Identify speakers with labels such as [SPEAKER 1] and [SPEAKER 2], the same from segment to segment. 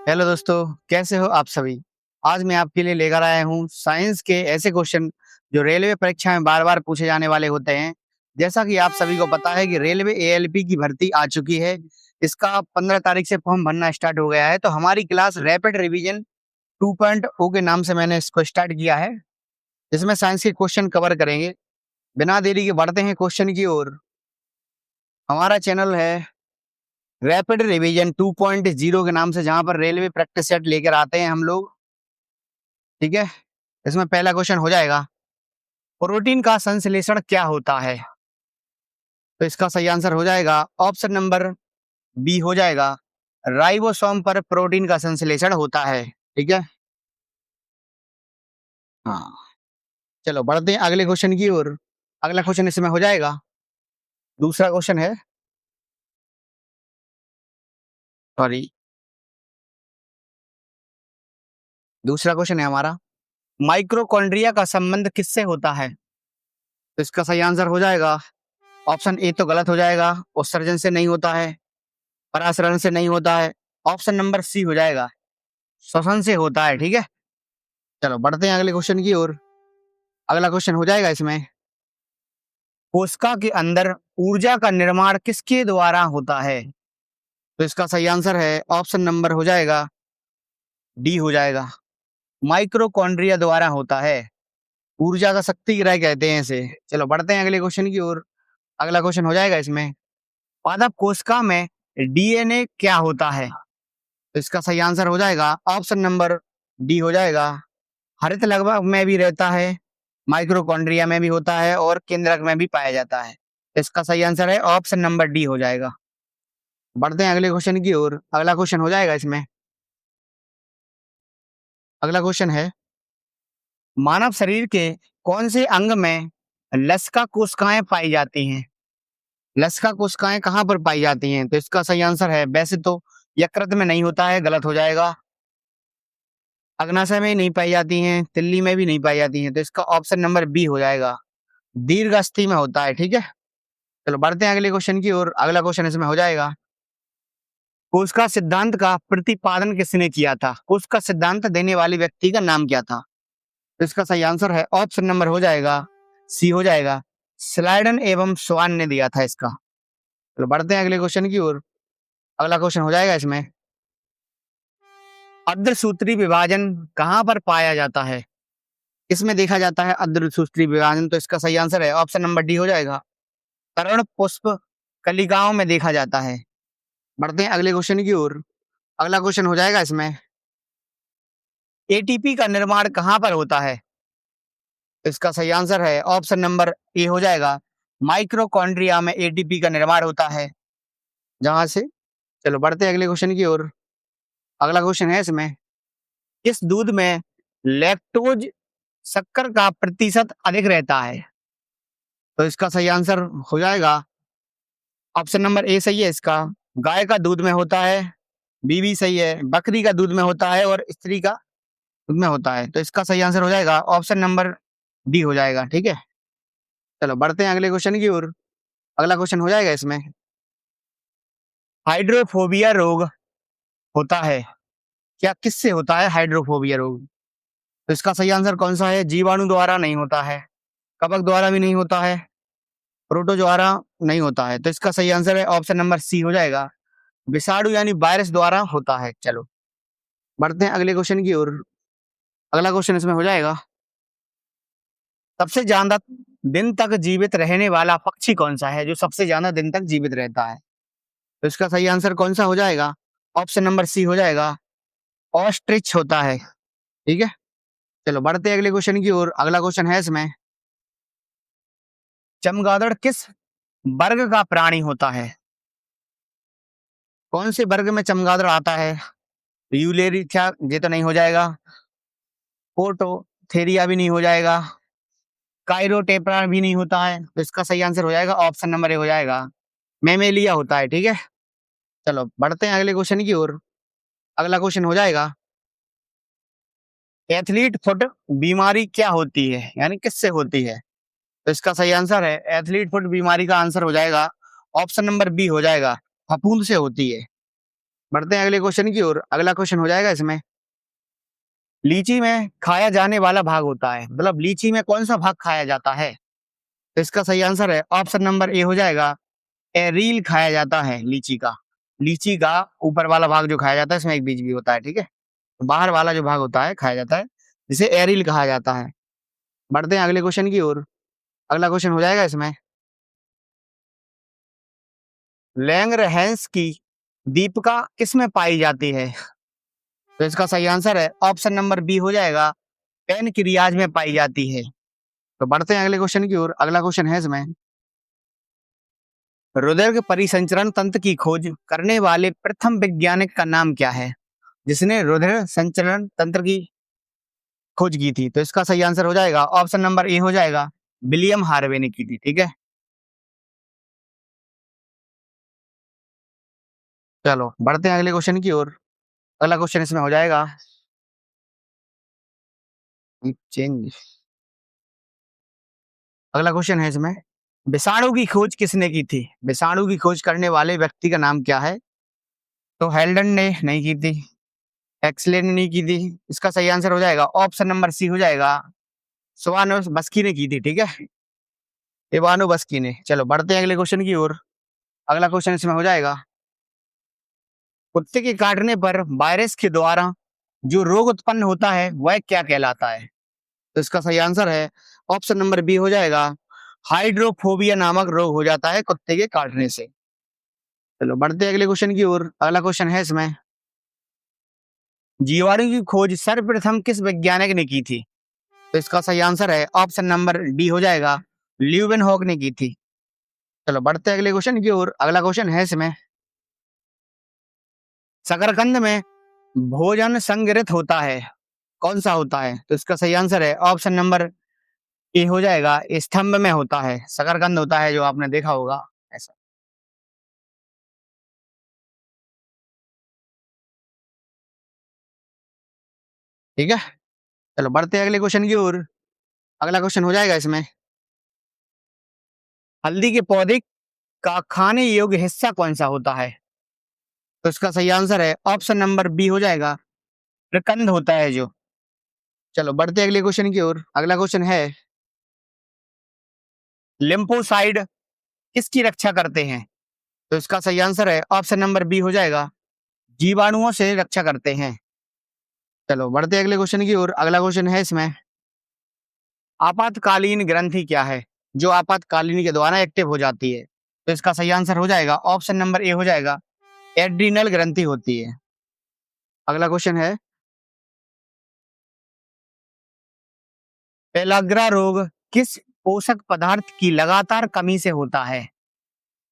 [SPEAKER 1] Hello दोस्तों, कैसे हो आप सभी। आज मैं आपके लिए लेकर आया हूँ साइंस के ऐसे क्वेश्चन जो रेलवे परीक्षा में बार बार पूछे जाने वाले होते हैं। जैसा कि आप सभी को पता है कि रेलवे एएलपी की भर्ती आ चुकी है। इसका 15 तारीख से फॉर्म भरना स्टार्ट हो गया है, तो हमारी क्लास रैपिड रिवीजन 2.0 के नाम से मैंने इसको स्टार्ट किया है, जिसमें साइंस के क्वेश्चन कवर करेंगे। बिना देरी के बढ़ते हैं क्वेश्चन की ओर। हमारा चैनल है रैपिड रिवीजन 2.0 के नाम से, जहां पर रेलवे प्रैक्टिस सेट लेकर आते हैं हम लोग। ठीक है, इसमें पहला क्वेश्चन हो जाएगा, प्रोटीन का संश्लेषण क्या होता है। तो इसका सही आंसर हो जाएगा ऑप्शन नंबर बी हो जाएगा, राइबोसोम पर प्रोटीन का संश्लेषण होता है। ठीक है, हाँ। चलो बढ़ते हैं अगले क्वेश्चन की ओर। अगला क्वेश्चन इसमें हो जाएगा, दूसरा क्वेश्चन है, सॉरी, दूसरा क्वेश्चन है हमारा, माइक्रोकॉन्ड्रिया का संबंध किससे होता है। तो इसका सही आंसर हो जाएगा ऑप्शन ए तो गलत हो जाएगा, उत्सर्जन से नहीं होता है, परासरण से नहीं होता है। ऑप्शन नंबर सी हो जाएगा, श्वसन से होता है। ठीक है, चलो बढ़ते हैं अगले क्वेश्चन की ओर। अगला क्वेश्चन हो जाएगा इसमें, कोशिका के अंदर ऊर्जा का निर्माण किसके द्वारा होता है। तो इसका सही आंसर है ऑप्शन नंबर हो जाएगा डी हो जाएगा, माइक्रोकॉन्ड्रिया द्वारा होता है। ऊर्जा का शक्ति ग्रह कहते हैं इसे। चलो बढ़ते हैं अगले क्वेश्चन की ओर। अगला क्वेश्चन हो जाएगा इसमें, पादप कोशिका में डीएनए क्या होता है। तो इसका सही आंसर हो जाएगा ऑप्शन नंबर डी हो जाएगा, हरित लगभग में भी रहता है, माइक्रोकॉन्ड्रिया में भी होता है और केंद्रक में भी पाया जाता है। इसका सही आंसर है ऑप्शन नंबर डी हो जाएगा। बढ़ते हैं अगले क्वेश्चन की ओर। अगला क्वेश्चन हो जाएगा इसमें, अगला क्वेश्चन है, मानव शरीर के कौन से अंग में लसिका कोशिकाएं पाई जाती हैं। लसिका कोशिकाएं कहाँ पर पाई जाती हैं। तो इसका सही आंसर है, वैसे तो यकृत में नहीं होता है, गलत हो जाएगा। अग्नाशय में नहीं पाई जाती हैं, तिल्ली में भी नहीं पाई जाती हैं, तो इसका ऑप्शन नंबर बी हो जाएगा, दीर्घ अस्थि में होता है। ठीक है, चलो बढ़ते हैं अगले क्वेश्चन की ओर। अगला क्वेश्चन इसमें हो जाएगा, कोशिका सिद्धांत का प्रतिपादन किसने किया था। कोशिका सिद्धांत देने वाले व्यक्ति का नाम क्या था। तो इसका सही आंसर है ऑप्शन नंबर हो जाएगा सी हो जाएगा, स्लाइडन एवं स्वान ने दिया था इसका। चलो बढ़ते हैं अगले क्वेश्चन की ओर। अगला क्वेश्चन हो जाएगा इसमें, अर्धसूत्री विभाजन कहाँ पर पाया जाता है। इसमें देखा जाता है अर्धसूत्री विभाजन। तो इसका सही आंसर है ऑप्शन नंबर डी हो जाएगा, तरण पुष्प कलिकाओं में देखा जाता है। बढ़ते हैं अगले क्वेश्चन की ओर। अगला क्वेश्चन हो जाएगा इसमें, एटीपी का निर्माण कहाँ पर होता है। इसका सही आंसर है ऑप्शन नंबर ए हो जाएगा, माइक्रोकॉन्ड्रिया में एटीपी का निर्माण होता है, जहां से। चलो बढ़ते हैं अगले क्वेश्चन की ओर। अगला क्वेश्चन है इसमें, किस दूध में लैक्टोज शक्कर का प्रतिशत अधिक रहता है। तो इसका सही आंसर हो जाएगा ऑप्शन नंबर ए सही है इसका, गाय का दूध में होता है, बी भी सही है, बकरी का दूध में होता है और स्त्री का दूध में होता है। तो इसका सही आंसर हो जाएगा ऑप्शन नंबर डी हो जाएगा। ठीक है, चलो बढ़ते हैं अगले क्वेश्चन की ओर। अगला क्वेश्चन हो जाएगा इसमें, हाइड्रोफोबिया रोग होता है क्या, किससे होता है हाइड्रोफोबिया रोग। तो इसका सही आंसर कौन सा है, जीवाणु द्वारा नहीं होता है, कवक द्वारा भी नहीं होता है, प्रोटोजोआ नहीं होता है। तो इसका सही आंसर है ऑप्शन नंबर सी हो जाएगा, विषाणु यानी वायरस द्वारा होता है। चलो बढ़ते हैं अगले क्वेश्चन की ओर। अगला क्वेश्चन इसमें हो जाएगा, सबसे ज्यादा दिन तक जीवित रहने वाला पक्षी कौन सा है, जो सबसे ज्यादा दिन तक जीवित रहता है। तो इसका सही आंसर कौन सा हो जाएगा, ऑप्शन नंबर सी हो जाएगा, ऑस्ट्रिच होता है। ठीक है, चलो बढ़ते हैं अगले क्वेश्चन की ओर। अगला क्वेश्चन है इसमें, चमगादड़ किस वर्ग का प्राणी होता है। कौन से वर्ग में चमगादड़ आता है। यूलेरिथ्या ये तो नहीं हो जाएगा, पोर्टोथेरिया भी नहीं हो जाएगा, काइरोटेप्रा भी नहीं होता है। तो इसका सही आंसर हो जाएगा ऑप्शन नंबर ए हो जाएगा, मेमेलिया होता है। ठीक है, चलो बढ़ते हैं अगले क्वेश्चन की ओर। अगला क्वेश्चन हो जाएगा, एथलीट फुट बीमारी क्या होती है, यानी किससे होती है। तो इसका सही आंसर है, एथलीट फुट बीमारी का आंसर हो जाएगा ऑप्शन नंबर बी हो जाएगा, फफूंद से होती है। बढ़ते हैं अगले क्वेश्चन की ओर। अगला क्वेश्चन हो जाएगा इसमें, लीची में खाया जाने वाला भाग होता है, मतलब लीची में कौन सा भाग खाया जाता है? तो इसका सही आंसर है ऑप्शन नंबर ए हो जाएगा, एरील खाया जाता है लीची का। लीची का ऊपर वाला भाग जो खाया जाता है इसमें एक बीज भी होता है, ठीक है। बाहर वाला जो भाग होता है खाया जाता है, जिसे एरील कहा जाता है। बढ़ते हैं अगले क्वेश्चन की ओर। अगला क्वेश्चन हो जाएगा इसमें, लैंगरहैंस की दीपिका किसमें पाई जाती है? तो इसका सही आंसर है ऑप्शन नंबर बी हो जाएगा, पैनक्रियाज में पाई जाती है। तो बढ़ते हैं अगले क्वेश्चन की ओर। अगला क्वेश्चन है इसमें, हृदय के परिसंचरण तंत्र की खोज करने वाले प्रथम वैज्ञानिक का नाम क्या है, जिसने हृदय संचरण तंत्र की खोज की थी? तो इसका सही आंसर हो जाएगा ऑप्शन नंबर ए हो जाएगा, विलियम हार्वे ने की थी, ठीक है। चलो बढ़ते हैं अगले क्वेश्चन की ओर। अगला क्वेश्चन इसमें हो जाएगा, चेंज। अगला क्वेश्चन है इसमें, विषाणु की खोज किसने की थी? विषाणु की खोज करने वाले व्यक्ति का नाम क्या है? तो हेल्डन ने नहीं की थी, एक्सले ने नहीं की थी। इसका सही आंसर हो जाएगा ऑप्शन नंबर सी हो जाएगा, स्वानो बस्की ने की थी, ठीक है। इवानो बस्की ने। चलो बढ़ते हैं अगले क्वेश्चन की ओर। अगला क्वेश्चन इसमें हो जाएगा, कुत्ते के काटने पर वायरस के द्वारा जो रोग उत्पन्न होता है वह क्या कहलाता है? तो इसका सही आंसर है ऑप्शन नंबर बी हो जाएगा, हाइड्रोफोबिया नामक रोग हो जाता है कुत्ते के काटने से। चलो बढ़ते हैं अगले क्वेश्चन की ओर। अगला क्वेश्चन है इसमें, जीवाणु की खोज सर्वप्रथम किस वैज्ञानिक ने की थी? तो इसका सही आंसर है ऑप्शन नंबर डी हो जाएगा, ल्यूवेनहॉक ने की थी। चलो बढ़ते हैं अगले क्वेश्चन की ओर। अगला क्वेश्चन है इसमें, शकरकंद में भोजन संग्रहित होता है, कौन सा होता है? तो इसका सही आंसर है ऑप्शन नंबर ए हो जाएगा, स्तंभ में होता है। शकरकंद होता है जो आपने देखा होगा ऐसा, ठीक है। चलो बढ़ते हैं अगले क्वेश्चन की ओर। अगला क्वेश्चन हो जाएगा इसमें, हल्दी के पौधे का खाने योग्य हिस्सा कौन सा होता है? तो इसका सही आंसर है ऑप्शन नंबर बी हो जाएगा, प्रकंद होता है जो। चलो बढ़ते हैं अगले क्वेश्चन की ओर। अगला क्वेश्चन है, लिम्फोसाइड किसकी रक्षा करते हैं? तो इसका सही आंसर है ऑप्शन नंबर बी हो जाएगा, जीवाणुओं से रक्षा करते हैं। चलो बढ़ते हैं अगले क्वेश्चन की ओर। अगला क्वेश्चन है इसमें, आपातकालीन ग्रंथि क्या है जो आपातकालीन के द्वारा एक्टिव हो जाती है? तो इसका सही आंसर हो जाएगा ऑप्शन नंबर ए हो जाएगा, एड्रीनल ग्रंथि होती है। अगला क्वेश्चन है, पेलाग्रा रोग किस पोषक पदार्थ की लगातार कमी से होता है?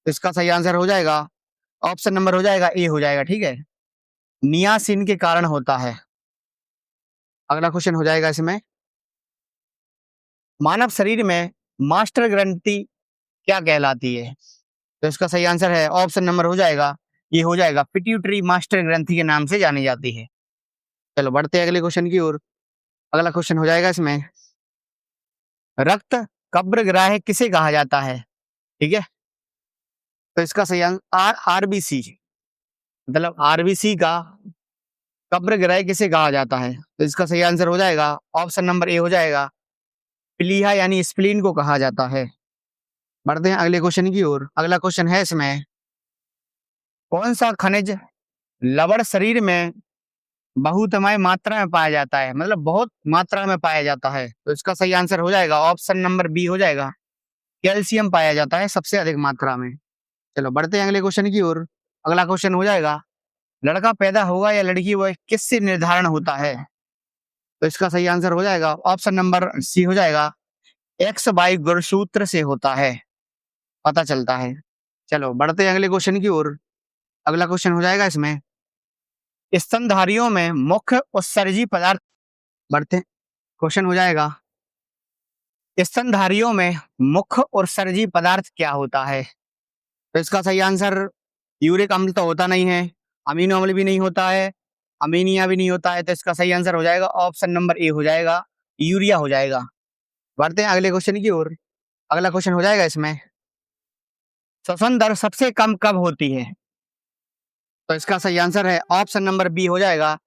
[SPEAKER 1] तो इसका सही आंसर हो जाएगा ऑप्शन नंबर हो जाएगा ए हो जाएगा, ठीक है, नियासिन के कारण होता है। अगला क्वेश्चन हो जाएगा इसमें, मानव शरीर में मास्टर ग्रंथि क्या कहलाती है? तो इसका सही आंसर है ऑप्शन नंबर हो जाएगा, ये हो जाएगा, पिट्यूटरी मास्टर ग्रंथि के नाम से जानी जाती है। चलो बढ़ते हैं अगले क्वेश्चन की ओर। अगला क्वेश्चन हो जाएगा इसमें, रक्त कब्र ग्राह किसे कहा जाता है? ठीक है, तो इसका सही आंसर आरबीसी, मतलब आरबीसी का कब्र ग्रह किसे कहा जाता है? तो इसका सही आंसर हो जाएगा ऑप्शन नंबर ए हो जाएगा, प्लीहा यानी स्प्लीन को कहा जाता है। बढ़ते हैं अगले क्वेश्चन की ओर। अगला क्वेश्चन है इसमें, कौन सा खनिज लवण शरीर में बहुतमय मात्रा में पाया जाता है, मतलब बहुत मात्रा में पाया जाता है? तो इसका सही आंसर हो जाएगा ऑप्शन नंबर बी हो जाएगा, कैल्शियम पाया जाता है सबसे अधिक मात्रा में। चलो बढ़ते हैं अगले क्वेश्चन की ओर। अगला क्वेश्चन हो जाएगा, लड़का पैदा होगा या लड़की वह किससे निर्धारण होता है? तो इसका सही आंसर हो जाएगा ऑप्शन नंबर सी हो जाएगा, एक्स वाई गुणसूत्र से होता है, पता चलता है। चलो बढ़ते हैं अगले क्वेश्चन की ओर। अगला क्वेश्चन हो जाएगा इसमें, स्तनधारियों में मुख्य उत्सर्जी पदार्थ। बढ़ते क्वेश्चन हो जाएगा, स्तनधारियों में मुख्य उत्सर्जी पदार्थ क्या होता है? तो इसका सही आंसर, यूरिक अम्ल तो होता नहीं है, अमीनो अम्ल भी नहीं होता है, अमीनिया भी नहीं होता है। तो इसका सही आंसर हो जाएगा ऑप्शन नंबर ए हो जाएगा, यूरिया हो जाएगा। बढ़ते हैं अगले क्वेश्चन की ओर। अगला क्वेश्चन हो जाएगा इसमें, श्वसन दर सबसे कम कब होती है? तो इसका सही आंसर है ऑप्शन नंबर बी हो जाएगा।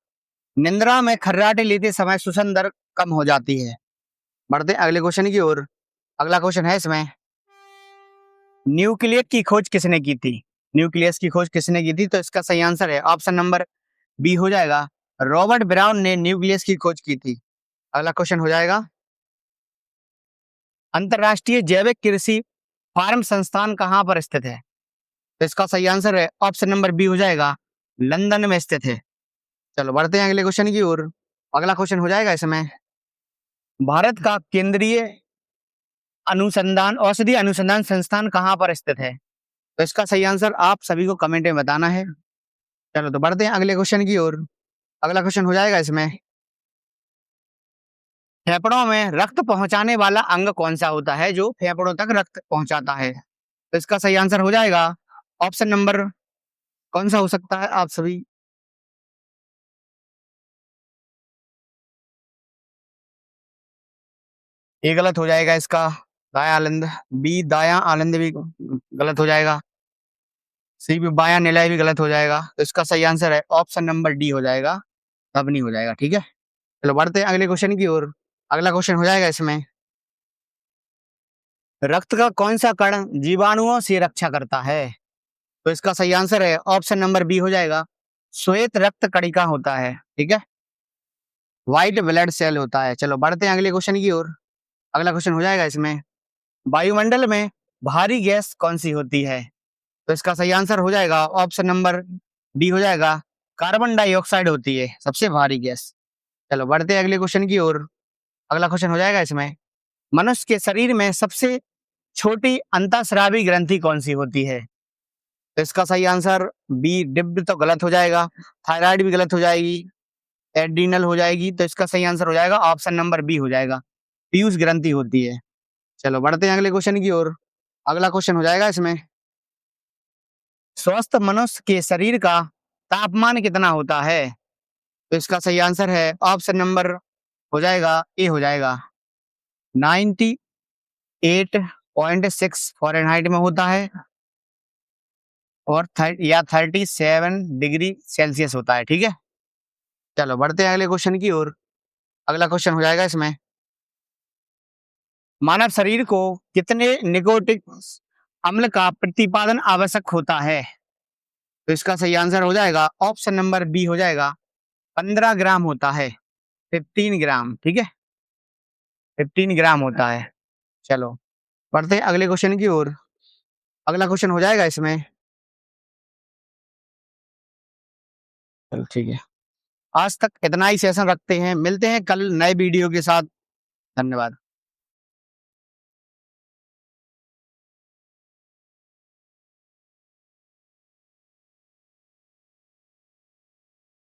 [SPEAKER 1] निंद्रा में खर्राटे लेते समय श्वसन दर कम हो जाती है। बढ़ते हैं अगले क्वेश्चन की ओर। अगला क्वेश्चन है इसमें, न्यूक्लियस की खोज किसने की थी? न्यूक्लियस की खोज किसने की थी? तो इसका सही आंसर है ऑप्शन नंबर बी हो जाएगा। रॉबर्ट ब्राउन ने न्यूक्लियस की खोज की थी। अगला क्वेश्चन हो जाएगा, अंतरराष्ट्रीय जैविक कृषि फार्म संस्थान कहाँ पर स्थित है? तो इसका सही आंसर है ऑप्शन नंबर बी हो जाएगा, लंदन में स्थित है। चलो बढ़ते हैं अगले क्वेश्चन की ओर। अगला क्वेश्चन हो जाएगा इसमें, भारत का केंद्रीय अनुसंधान औषधि अनुसंधान संस्थान कहाँ पर स्थित है? तो इसका सही आंसर आप सभी को कमेंट में बताना है। चलो तो बढ़ते हैं अगले क्वेश्चन की ओर। अगला क्वेश्चन हो जाएगा इसमें, फेफड़ों में रक्त पहुंचाने वाला अंग कौन सा होता है जो फेफड़ों तक रक्त पहुंचाता है? तो इसका सही आंसर हो जाएगा ऑप्शन नंबर कौन सा हो सकता है आप सभी? ए गलत हो जाएगा इसका, दाया आलंद। बी दाया आलंद भी गलत हो जाएगा। सी भी बाया निलय भी गलत हो जाएगा। तो इसका सही आंसर है ऑप्शन नंबर डी हो जाएगा, तब नहीं हो जाएगा। ठीक है, चलो बढ़ते हैं अगले क्वेश्चन की ओर। अगला क्वेश्चन हो जाएगा इसमें, रक्त का कौन सा कण जीवाणुओं से रक्षा करता है? तो इसका सही आंसर है ऑप्शन नंबर बी हो जाएगा, श्वेत रक्त कणिका होता है। ठीक है, व्हाइट ब्लड सेल होता है। चलो बढ़ते हैं अगले क्वेश्चन की ओर। अगला क्वेश्चन हो जाएगा इसमें, वायुमंडल में भारी गैस कौन सी होती है? तो इसका सही आंसर हो जाएगा ऑप्शन नंबर डी हो जाएगा, कार्बन डाइऑक्साइड होती है सबसे भारी गैस। चलो बढ़ते हैं अगले क्वेश्चन की ओर। अगला क्वेश्चन हो जाएगा इसमें, मनुष्य के शरीर में सबसे छोटी अंतःस्रावी ग्रंथि कौन सी होती है? तो इसका सही आंसर बी डिब्ब तो गलत हो जाएगा, थायराइड भी गलत हो जाएगी, एड्रीनल हो जाएगी। तो इसका सही आंसर हो जाएगा ऑप्शन नंबर बी हो जाएगा, पीयूष ग्रंथि होती है। चलो बढ़ते हैं अगले क्वेश्चन की ओर। अगला क्वेश्चन हो जाएगा इसमें, स्वस्थ मनुष्य के शरीर का तापमान कितना होता है? तो इसका सही आंसर है ऑप्शन नंबर हो जाएगा ए हो जाएगा, 98.6 फ़ारेनहाइट में होता है और 37 डिग्री सेल्सियस होता है। ठीक है, चलो बढ़ते हैं अगले क्वेश्चन की ओर। अगला क्वेश्चन हो जाएगा इसमें, मानव शरीर को कितने निकोटिक अम्ल का प्रतिपादन आवश्यक होता है? तो इसका सही आंसर हो जाएगा ऑप्शन नंबर बी हो जाएगा, 15 ग्राम होता है, 15 ग्राम। ठीक है, 15 ग्राम होता है। चलो बढ़ते हैं अगले क्वेश्चन की ओर। अगला क्वेश्चन हो जाएगा इसमें, चलो ठीक है, आज तक इतना ही सेशन रखते हैं, मिलते हैं कल नए वीडियो के साथ। धन्यवाद।